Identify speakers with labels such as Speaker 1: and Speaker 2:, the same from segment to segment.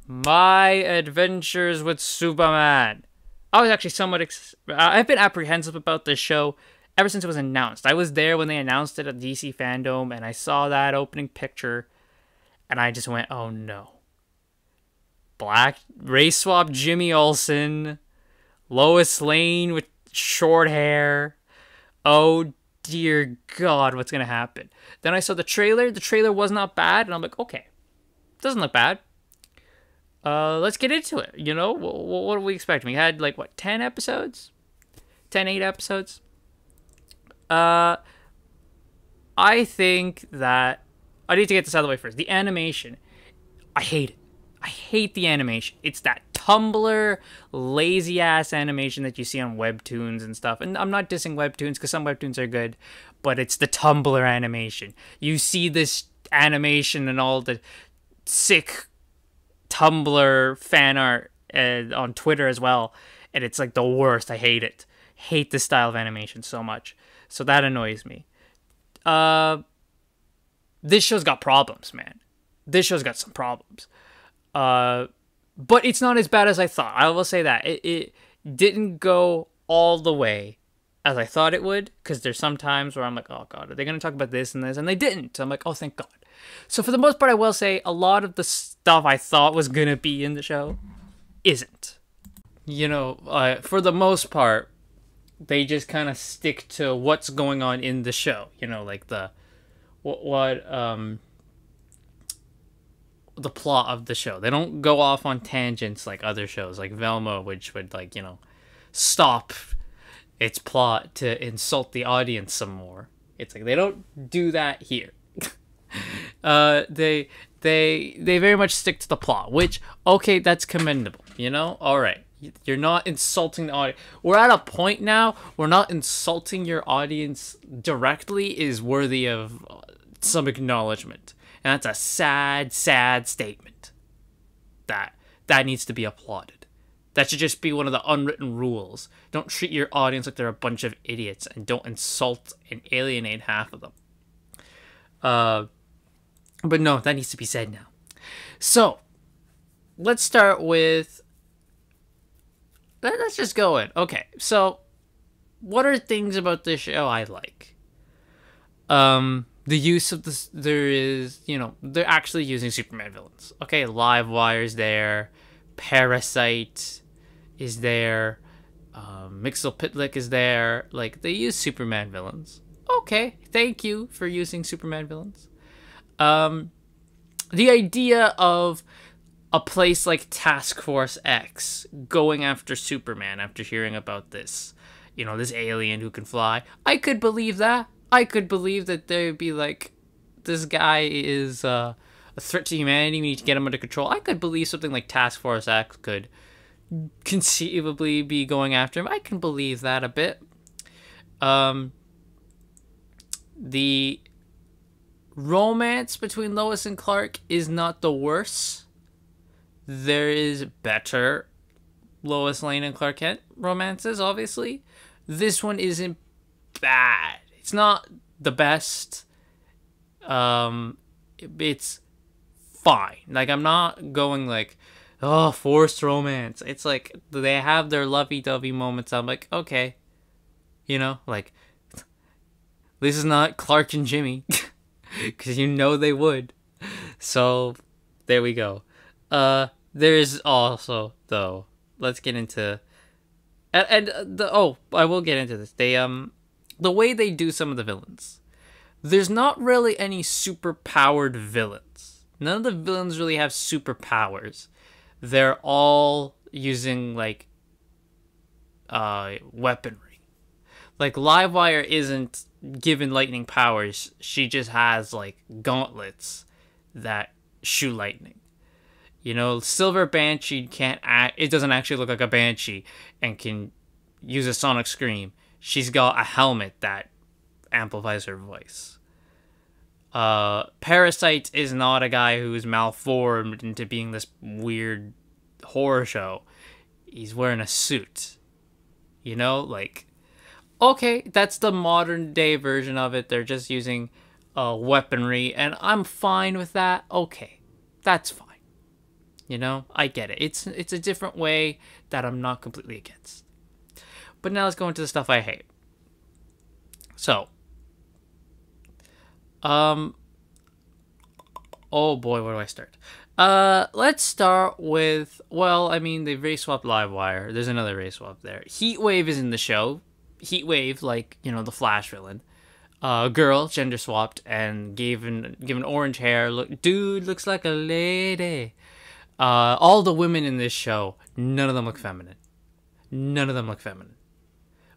Speaker 1: My Adventures with Superman. I was actually I've been apprehensive about this show ever since it was announced. I was there when they announced it at DC Fandom, and I saw that opening picture, and I just went, oh no. Black race swap Jimmy Olsen, Lois Lane with short hair. Oh dear God, what's gonna happen? Then I saw the trailer. The trailer was not bad, and I'm like, okay, doesn't look bad. Let's get into it. You know, what are we expecting? We had like what, 10 episodes, 8 episodes. Uh, I think that I need to get this out of the way first. The animation, I hate it. I hate the animation. It's that Tumblr lazy ass animation that you see on webtoons and stuff. And I'm not dissing webtoons because some webtoons are good, but it's the Tumblr animation. You see this animation and all the sick Tumblr fan art on Twitter as well, and it's like the worst. I hate it. Hate this style of animation so much. So that annoys me. This show's got problems, man. This show's got some problems. But it's not as bad as I thought. I will say that it didn't go all the way as I thought it would, because there's some times where I'm like, oh God, are they going to talk about this and this? And they didn't. So I'm like, oh, thank God. So for the most part, I will say a lot of the stuff I thought was going to be in the show isn't. You know, for the most part, they just kind of stick to what's going on in the show. You know, like the plot of the show. They don't go off on tangents like other shows, like Velma, which would, like, you know, stop its plot to insult the audience some more. It's like they don't do that here. They very much stick to the plot, which, okay, that's commendable, you know? All right. You're not insulting the audience. We're at a point now where not insulting your audience directly is worthy of some acknowledgement. And that's a sad, sad statement. That needs to be applauded. That should just be one of the unwritten rules. Don't treat your audience like they're a bunch of idiots, and don't insult and alienate half of them. But no, that needs to be said now. So, let's start with... Let's just go in. Okay, so, what are things about this show I like? The use of this... There is, you know, they're actually using Superman villains. Okay, Livewire's there. Parasite is there. Mxyzptlk is there. Like, they use Superman villains. Okay, thank you for using Superman villains. The idea of a place like Task Force X going after Superman after hearing about this, you know, this alien who can fly, I could believe that. I could believe that they would be like, this guy is a threat to humanity, we need to get him under control. I could believe something like Task Force X could conceivably be going after him. I can believe that a bit. The romance between Lois and Clark is not the worst. There is better Lois Lane and Clark Kent romances, obviously. This one isn't bad. It's not the best. It's fine. Like, I'm not going like, oh, forced romance. It's like, they have their lovey-dovey moments. I'm like, okay. You know, like, this is not Clark and Jimmy. Because you know they would. So, there we go. There's also, though, let's get into... I will get into this. The way they do some of the villains. There's not really any super-powered villains. None of the villains really have superpowers. They're all using, like, weaponry. Like, Livewire isn't given lightning powers. She just has, like, gauntlets that shoot lightning. You know, Silver Banshee it doesn't actually look like a Banshee and can use a sonic scream. She's got a helmet that amplifies her voice. Parasite is not a guy who's malformed into being this weird horror show. He's wearing a suit. You know, like, okay, that's the modern day version of it. They're just using weaponry, and I'm fine with that. Okay, that's fine. You know, I get it. It's a different way that I'm not completely against. But now let's go into the stuff I hate. So, oh boy, where do I start? Let's start with, well, I mean, they race swapped Livewire. There's another race swap there. Heatwave is in the show. Heatwave, like, you know, the Flash villain. Girl, gender swapped, and given orange hair. Dude looks like a lady. All the women in this show, none of them look feminine. None of them look feminine.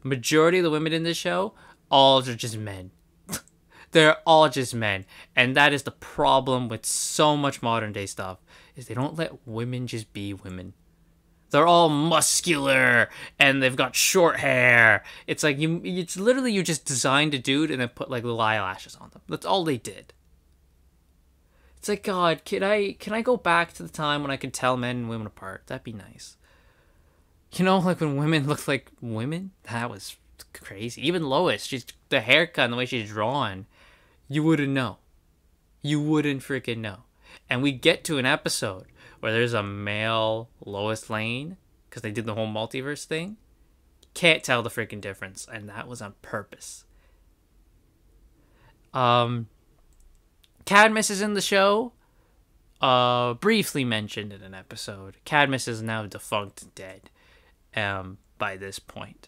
Speaker 1: Majority of the women in this show, all are just men. They're all just men. And that is the problem with so much modern day stuff, is they don't let women just be women. They're all muscular and they've got short hair. It's like it's literally you just designed a dude and then put like little eyelashes on them. That's all they did. It's like, God, can I go back to the time when I could tell men and women apart? That'd be nice. You know, like when women looked like women? That was crazy. Even Lois, she's the haircut and the way she's drawn, you wouldn't know. You wouldn't freaking know. And we get to an episode where there's a male Lois Lane, because they did the whole multiverse thing. Can't tell the freaking difference, and that was on purpose. Cadmus is in the show. Briefly mentioned in an episode. Cadmus is now defunct and dead. By this point.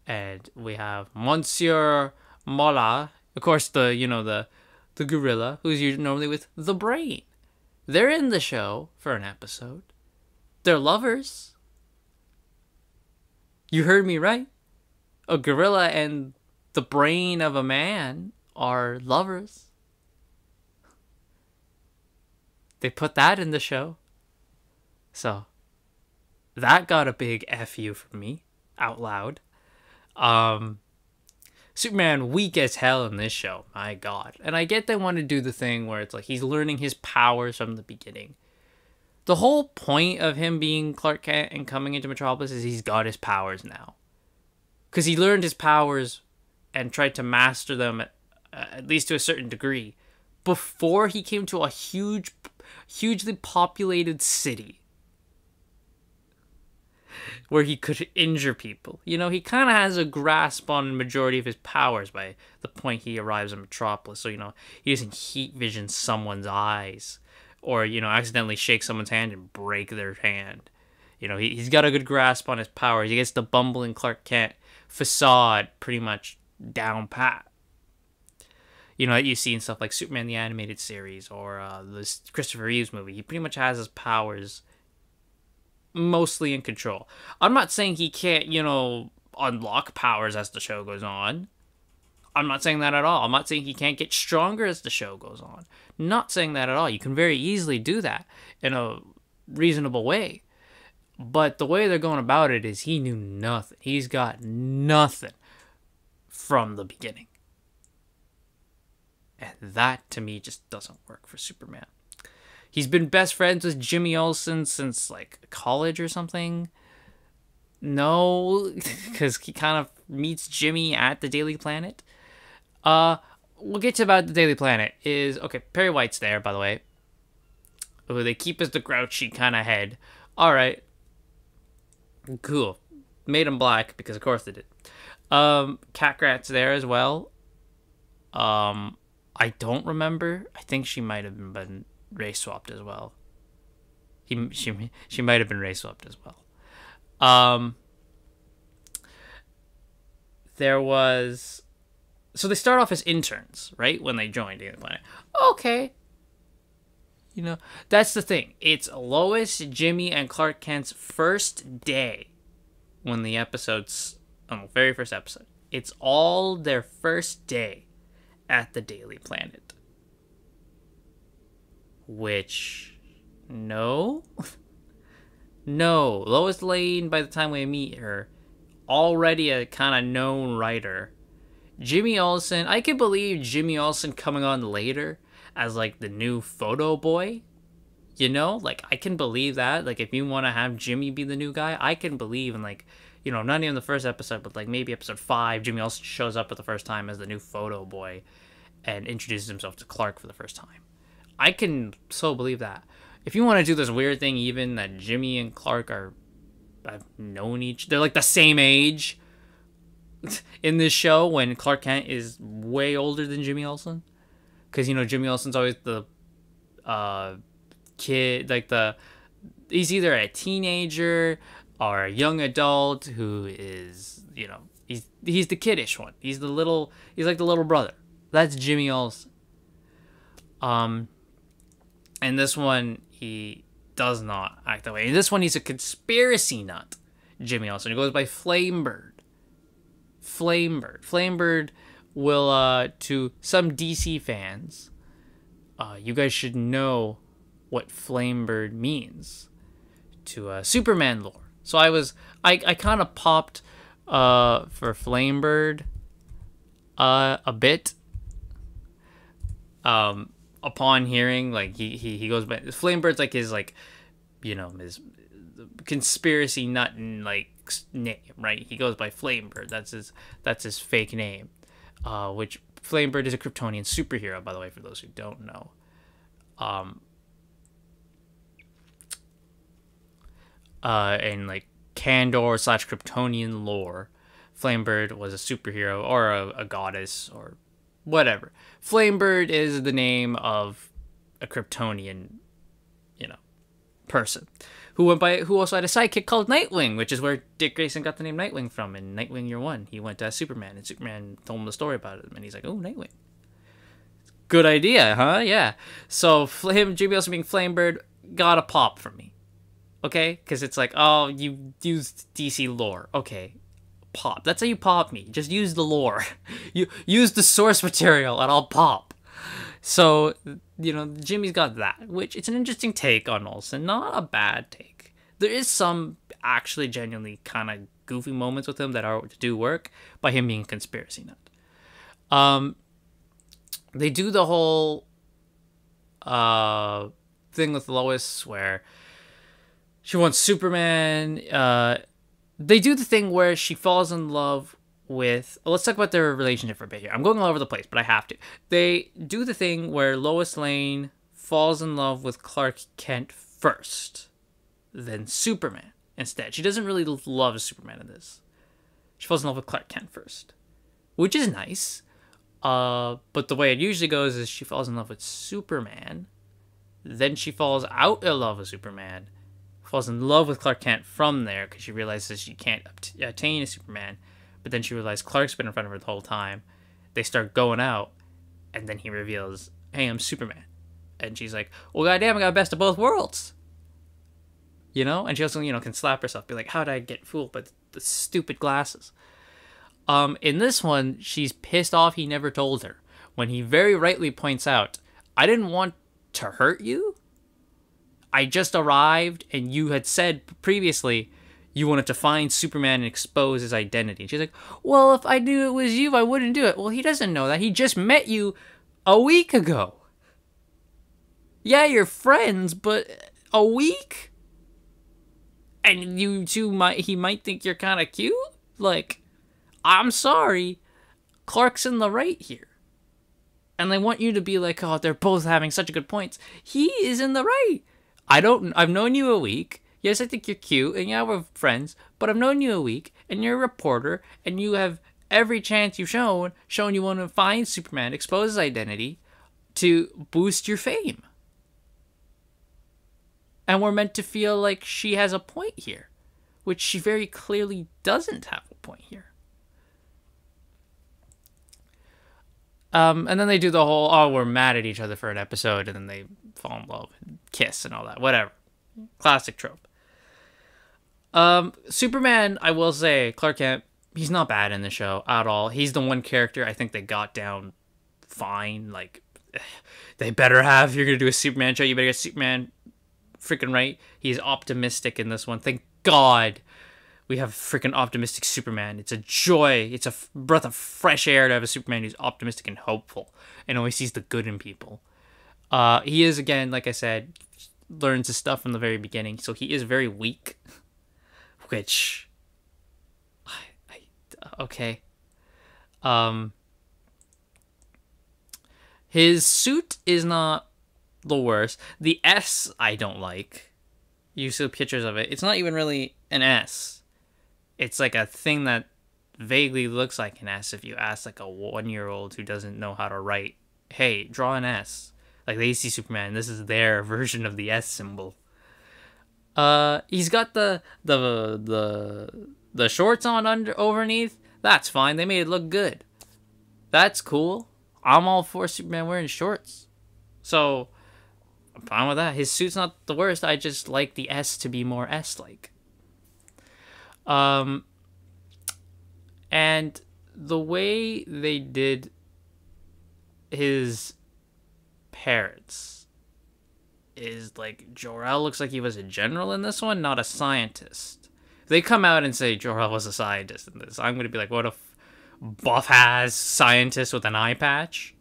Speaker 1: And we have Monsieur Mola, of course, the gorilla, who's usually normally with the Brain. They're in the show for an episode. They're lovers. You heard me right. A gorilla and the brain of a man are lovers. They put that in the show. So, that got a big FU from me, out loud. Superman weak as hell in this show, my God. And I get they want to do the thing where it's like he's learning his powers from the beginning. The whole point of him being Clark Kent and coming into Metropolis is he's got his powers now. Because he learned his powers and tried to master them at least to a certain degree before he came to a hugely populated city where he could injure people. You know, he kind of has a grasp on the majority of his powers by the point he arrives in Metropolis. So, you know, he doesn't heat vision someone's eyes or, you know, accidentally shake someone's hand and break their hand. You know, he's got a good grasp on his powers. He gets the bumbling Clark Kent facade pretty much down pat. You know, that you see in stuff like Superman the Animated Series or this Christopher Reeves movie. He pretty much has his powers mostly in control. I'm not saying he can't, you know, unlock powers as the show goes on. I'm not saying that at all. I'm not saying he can't get stronger as the show goes on. Not saying that at all. You can very easily do that in a reasonable way. But the way they're going about it is he knew nothing. He's got nothing from the beginning. And that, to me, just doesn't work for Superman. He's been best friends with Jimmy Olsen since, like, college or something. No, because he kind of meets Jimmy at the Daily Planet. We'll get to about the Daily Planet. Okay, Perry White's there, by the way. Who they keep as the grouchy kind of head. Alright. Cool. Made him black, because of course they did. Catrat's there as well. I don't remember. I think she might have been race swapped as well. She might have been race swapped as well. There was... So they start off as interns, right? When they joined Daily Planet. Okay. You know, that's the thing. It's Lois, Jimmy, and Clark Kent's first day when the episode's... On the very first episode. It's all their first day at the Daily Planet. Which... No? No. Lois Lane, by the time we meet her, already a kind of known writer. Jimmy Olsen, I can believe Jimmy Olsen coming on later as, like, the new photo boy. You know? Like, I can believe that. Like, if you want to have Jimmy be the new guy, I can believe in, like, you know, not even the first episode, but, like, maybe episode 5, Jimmy Olsen shows up for the first time as the new photo boy and introduces himself to Clark for the first time. I can so believe that. if you want to do this weird thing, even that Jimmy and Clark have known they're like the same age in this show when Clark Kent is way older than Jimmy Olsen. Because, Jimmy Olsen's always the kid, like he's either a teenager or a young adult who is, he's the kiddish one. He's like the little brother. That's Jimmy Olsen. And this one, he does not act that way. In this one, he's a conspiracy nut, Jimmy Olsen. He goes by Flamebird. Flamebird will, to some DC fans, you guys should know what Flamebird means to Superman lore. So I kind of popped for Flamebird a bit upon hearing, like, he goes by Flamebird's like his, like, his conspiracy nut and, like, name, right? He goes by Flamebird. That's his fake name. Which Flamebird is a Kryptonian superhero, by the way, for those who don't know. And like Kandor / Kryptonian lore, Flamebird was a superhero or a goddess or whatever. Flamebird is the name of a Kryptonian, person who also had a sidekick called Nightwing, which is where Dick Grayson got the name Nightwing from. In Nightwing Year One, he went to Superman, and Superman told him the story about it, and he's like, "Oh, Nightwing, good idea, huh? Yeah." So Jimmy Olsen being Flamebird got a pop from me, okay? Because it's like, oh, you used DC lore, okay? Pop. That's how you pop me. Just use the lore. You use the source material, and I'll pop. So, Jimmy's got that, which it's an interesting take on Olsen. Not a bad take. There is some actually genuinely kind of goofy moments with him that do work by him being a conspiracy nut. They do the whole thing with Lois where she wants Superman. They do the thing where she falls in love with... Let's talk about their relationship for a bit here. I'm going all over the place, but I have to. They do the thing where Lois Lane falls in love with Clark Kent first, then Superman instead. She doesn't really love Superman in this. She falls in love with Clark Kent first, which is nice. But the way it usually goes is she falls in love with Superman, then she falls out of love with Superman, falls in love with Clark Kent from there because she realizes she can't attain a Superman. But then she realized Clark's been in front of her the whole time. They start going out, and then he reveals, "Hey, I'm Superman." And she's like, "Well, goddamn, I got best of both worlds." And she also, can slap herself, be like, "How did I get fooled by the stupid glasses?" In this one, she's pissed off he never told her. When he very rightly points out, "I didn't want to hurt you. I just arrived, and you had said previously you wanted to find Superman and expose his identity." And she's like, "Well, if I knew it was you, I wouldn't do it." Well, he doesn't know that. He just met you a week ago. Yeah, you're friends, but a week? And you two he might think you're kind of cute? Like, I'm sorry. Clark's in the right here. And they want you to be like, "Oh, they're both having such good points." He is in the right. I've known you a week. Yes, I think you're cute, and yeah, we're friends, but I've known you a week, and you're a reporter, and you have every chance you've shown you want to find Superman, expose his identity, to boost your fame. And we're meant to feel like she has a point here, which she very clearly doesn't have a point here. And then they do the whole, oh, we're mad at each other for an episode, and then they fall in love and kiss and all that, whatever. Classic trope. Superman, I will say, Clark Kent, he's not bad in the show at all. He's the one character I think they got down fine. Like, they better have, if you're going to do a Superman show, you better get Superman freaking right. He's optimistic in this one. Thank God we have freaking optimistic Superman. It's a joy. It's a breath of fresh air to have a Superman who's optimistic and hopeful and always sees the good in people. He is, again, like I said, learns his stuff from the very beginning, so he is very weak. Which, okay. His suit is not the worst. The S I don't like. You see pictures of it. It's not even really an S. It's like a thing that vaguely looks like an S if you ask like a 1-year-old who doesn't know how to write, hey, draw an S. Like they see Superman, this is their version of the S symbol. He's got the shorts on underneath. That's fine. They made it look good. That's cool. I'm all for Superman wearing shorts. So I'm fine with that. His suit's not the worst. I just like the S to be more S-like. And the way they did his parents is like Jor-El looks like he was a general in this one, not a scientist. If they come out and say Jor-El was a scientist in this, I'm gonna be like, what if buff-ass scientist with an eye patch?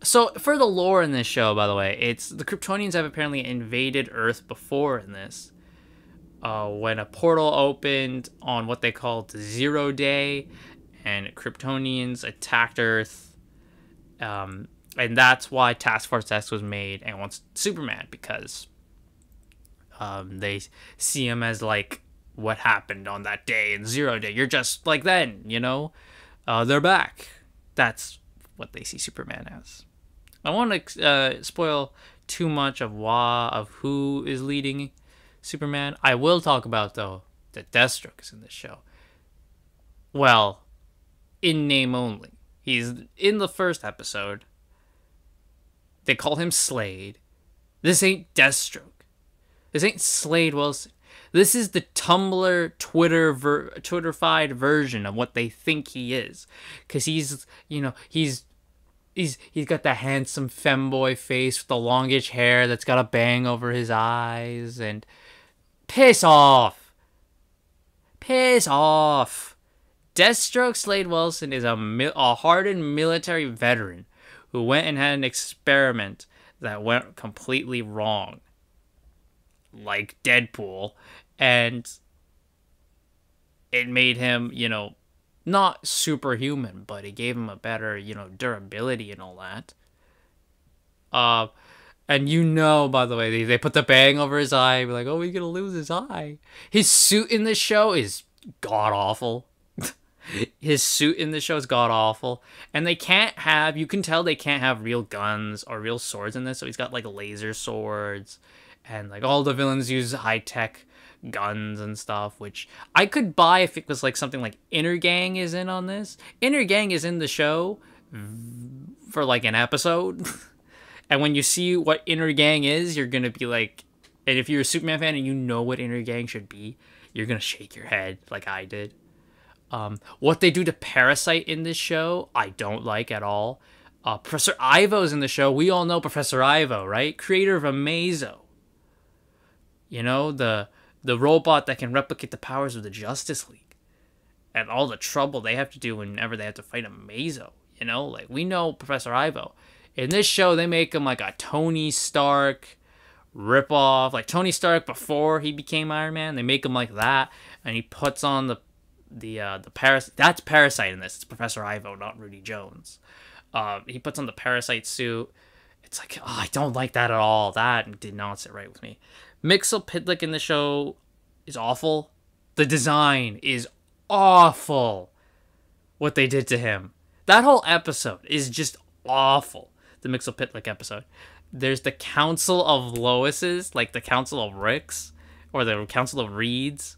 Speaker 1: So for the lore in this show, by the way, it's the Kryptonians have apparently invaded Earth before in this. When a portal opened on what they called Zero Day, and Kryptonians attacked Earth, and that's why Task Force X was made and wants Superman, because they see him as like what happened on that day in Zero Day. You're just like then, you know? They're back. That's what they see Superman as. I won't spoil too much of who is leading Superman. I will talk about, though, that Deathstroke is in this show. Well, in name only. He's in the first episode. They call him Slade. This ain't Deathstroke. This ain't Slade Wilson. This is the Tumblr, Twitterfied version of what they think he is. Because he's got the handsome femboy face with the longish hair that's got a bang over his eyes, and piss off. Piss off. Deathstroke Slade Wilson is a hardened military veteran who went and had an experiment that went completely wrong. Like Deadpool. And it made him, not superhuman, but it gave him a better, durability and all that. And by the way, they put the bang over his eye. We're like, oh, he's gonna lose his eye. His suit in this show is god-awful. His suit in this show is god-awful. And you can tell they can't have real guns or real swords in this, so he's got, like, laser swords. And, like, all the villains use high-tech guns and stuff, which I could buy if it was, like, something like Inner Gang is in on this. Inner Gang is in the show for, like, an episode. And when you see what Inner Gang is, you're gonna be like... And if you're a Superman fan and you know what Inner Gang should be, you're gonna shake your head like I did. What they do to Parasite in this show, I don't like at all. Professor Ivo's in the show. We all know Professor Ivo, right? Creator of Amazo. The robot that can replicate the powers of the Justice League. And all the trouble they have to do whenever they have to fight Amazo. Like, we know Professor Ivo. In this show, they make him like a Tony Stark ripoff. Like Tony Stark before he became Iron Man. They make him like that. And he puts on the Parasite. That's Parasite in this. It's Professor Ivo, not Rudy Jones. He puts on the Parasite suit. It's like, I don't like that at all. That did not sit right with me. Mxyzptlk in the show is awful. The design is awful. What they did to him. That whole episode is just awful. The Mxyzptlk episode. There's the Council of Loises, like the Council of Ricks, or the Council of Reeds.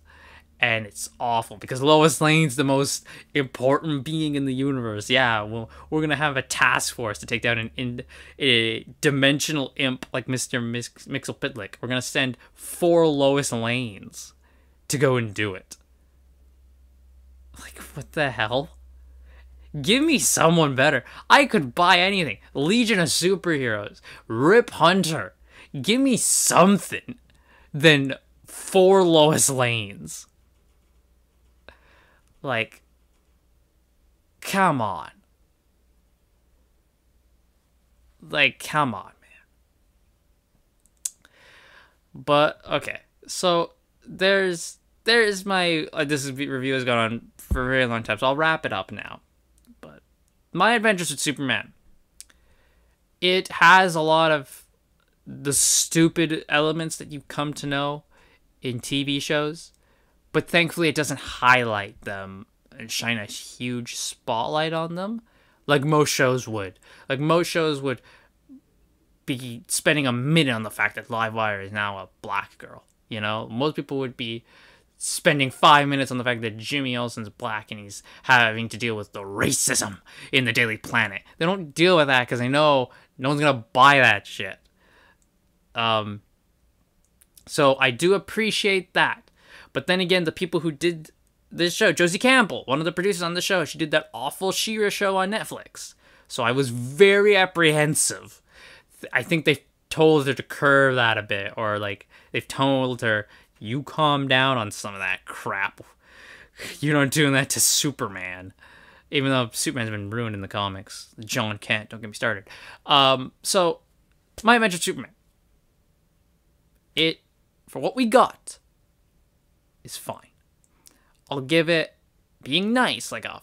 Speaker 1: And it's awful because Lois Lane's the most important being in the universe. Yeah, well, we're going to have a task force to take down a dimensional imp like Mr. Mxyzptlk. We're going to send 4 Lois Lanes to go and do it. Like, what the hell? Give me someone better. I could buy anything. Legion of Superheroes. Rip Hunter. Give me something than 4 Lois Lanes. Like, come on. Like, come on, man. But, okay. So, there's my... this review has gone on for a very long time, so I'll wrap it up now. But, my adventures with Superman. It has a lot of the stupid elements that you come to know in TV shows, but thankfully it doesn't highlight them and shine a huge spotlight on them like most shows would. Like most shows would be spending a minute on the fact that Livewire is now a black girl. You know, most people would be spending 5 minutes on the fact that Jimmy Olsen's black and he's having to deal with the racism in the Daily Planet. They don't deal with that because they know no one's gonna buy that shit. So I do appreciate that. But then again, the people who did this show, Josie Campbell, one of the producers on the show, she did that awful She-Ra show on Netflix. So I was very apprehensive. I think they told her to curve that a bit, or like they've told her, you calm down on some of that crap. You're not doing that to Superman. Even though Superman's been ruined in the comics. John Kent, don't get me started. So, My Adventures Superman. It, for what we got, is fine. I'll give it, being nice, like a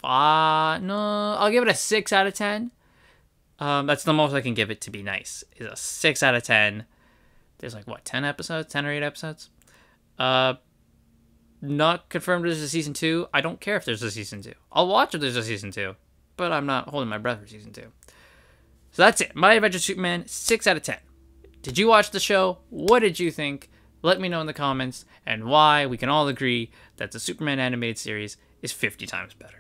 Speaker 1: I'll give it a 6 out of 10. That's the most I can give it to be nice. Is a 6 out of 10. There's like, what, 10 episodes? 10 or 8 episodes? Not confirmed there's a season 2. I don't care if there's a season 2. I'll watch if there's a season 2. But I'm not holding my breath for season 2. So that's it. My Adventures Superman, 6 out of 10. Did you watch the show? What did you think? Let me know in the comments, and why we can all agree that the Superman animated series is 50 times better.